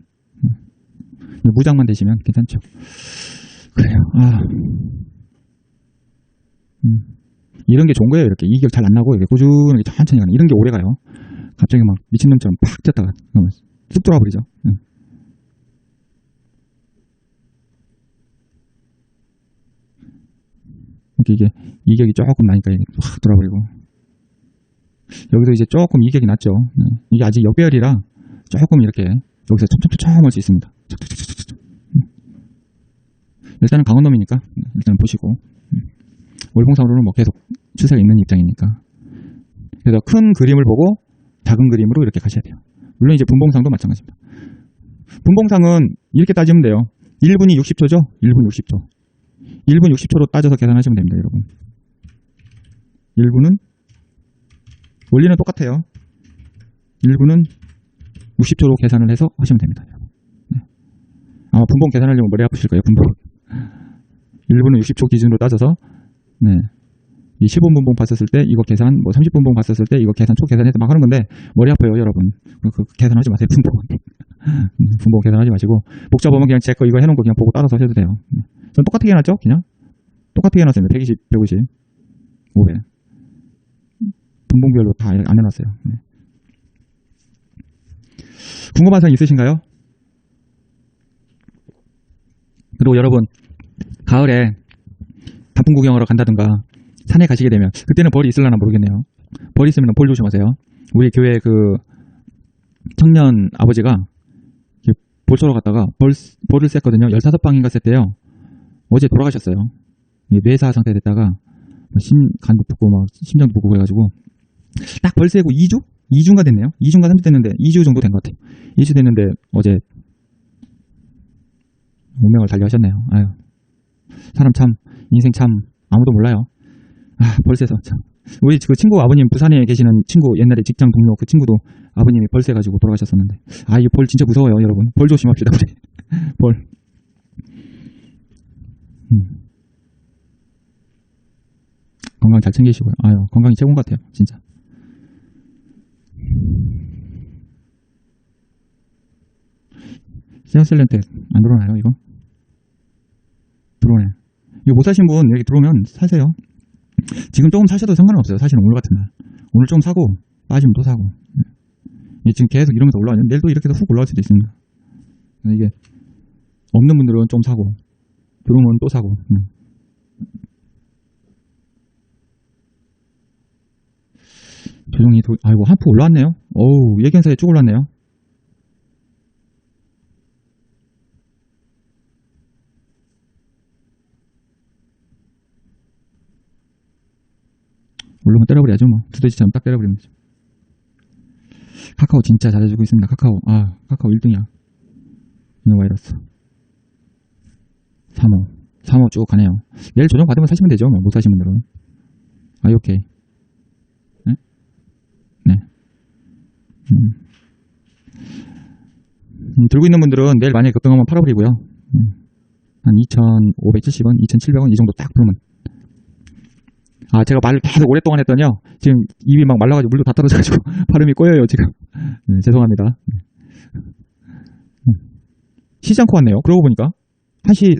무장만 되시면 괜찮죠. 그래요. 이런 게 좋은 거예요. 이렇게 이격 잘 안 나고 이렇게 꾸준하게 천천히 가는 이런 게 오래 가요. 갑자기 막 미친놈처럼 팍 쪘다가 쑥 돌아와 버리죠. 이게 이격이 조금 나니까 확 돌아버리고 여기도 이제 조금 이격이 났죠. 이게 아직 역배열이라 조금 이렇게 여기서 촘촘촘 할 수 있습니다. 일단은 강한 놈이니까 일단 보시고 월봉상으로는 뭐 계속 추세가 있는 입장이니까 그래서 큰 그림을 보고 작은 그림으로 이렇게 가셔야 돼요. 물론 이제 분봉상도 마찬가지입니다. 분봉상은 이렇게 따지면 돼요. 1분이 60초죠? 1분 60초. 1분 60초로 따져서 계산하시면 됩니다, 여러분. 1분은 원리는 똑같아요. 1분은 60초로 계산을 해서 하시면 됩니다. 네. 아마 분봉 계산하려면 머리 아프실 거예요, 분봉. 1분은 60초 기준으로 따져서 네. 이 15분봉 봤었을 때 이거 계산, 뭐 30분봉 봤었을 때 이거 계산 초 계산해서 막 하는 건데 머리 아파요, 여러분. 그 계산하지 마세요, 분봉. 분봉 계산하지 마시고 복잡 보면 그냥 제 거 이거 해놓은 거 그냥 보고 따라서 해도 돼요. 전 똑같게 해놨죠, 그냥. 똑같게 해놨습니다. 120, 150, 500. 분봉별로 다 안 해놨어요. 네. 궁금한 사항 있으신가요? 그리고 여러분 가을에 단풍 구경하러 간다든가 산에 가시게 되면 그때는 벌이 있을라나 모르겠네요. 벌이 있으면 벌 조심하세요. 우리 교회 그 청년 아버지가 벌 쏘러 갔다가 벌을 쐈거든요. 15방인가 쐈대요. 어제 돌아가셨어요. 뇌사 상태 됐다가 간도 붓고 막 심장도 붓고 그래가지고 딱 벌 쐬고 2주? 2주인가 됐네요. 2주인가 3주 됐는데 2주 정도 된 것 같아요. 2주 됐는데 어제 운명을 달리하셨네요. 아유, 사람 참 인생 참 아무도 몰라요. 벌 쐬서 참. 우리 그 친구 아버님 부산에 계시는 친구 옛날에 직장 동료 그 친구도 아버님이 벌 쐬가지고 돌아가셨었는데 이 벌 진짜 무서워요, 여러분. 벌 조심합시다, 우리. 벌. 건강 잘 챙기시고요. 건강이 최고인 것 같아요, 진짜. 세어셀렌테 안 들어오나요, 이거? 들어오네. 이거 못 사신 분, 여기 들어오면 사세요. 지금 조금 사셔도 상관은 없어요. 사실은 오늘 같은 날. 오늘 좀 사고, 빠지면 또 사고. 이게 지금 계속 이러면서 올라가면 내일 또 이렇게 해서 훅 올라갈 수도 있습니다. 이게, 없는 분들은 좀 사고, 들어오면 또 사고. 조정이, 아이고, 한 푸 올라왔네요. 어우, 예견사에 쭉 올랐네요. 올라오면 때려버려야죠, 뭐. 두더지처럼 딱 때려버리면 되죠. 카카오 진짜 잘해주고 있습니다. 카카오. 카카오 1등이야. 이노바이러스. 3호 쭉 가네요. 내일 조정 받으면 사시면 되죠, 뭐. 못 사신 분들은. 오케이. 네? 네. 들고 있는 분들은 내일 만약에 급등하면 팔아버리고요. 한 2,570원, 2,700원 이 정도 딱 보면. 제가 말을 계속 오랫동안 했더니요. 지금 입이 막 말라가지고 물도 다 떨어져가지고 발음이 꼬여요, 지금. 네, 죄송합니다. 쉬지 않고 왔네요. 그러고 보니까. 1시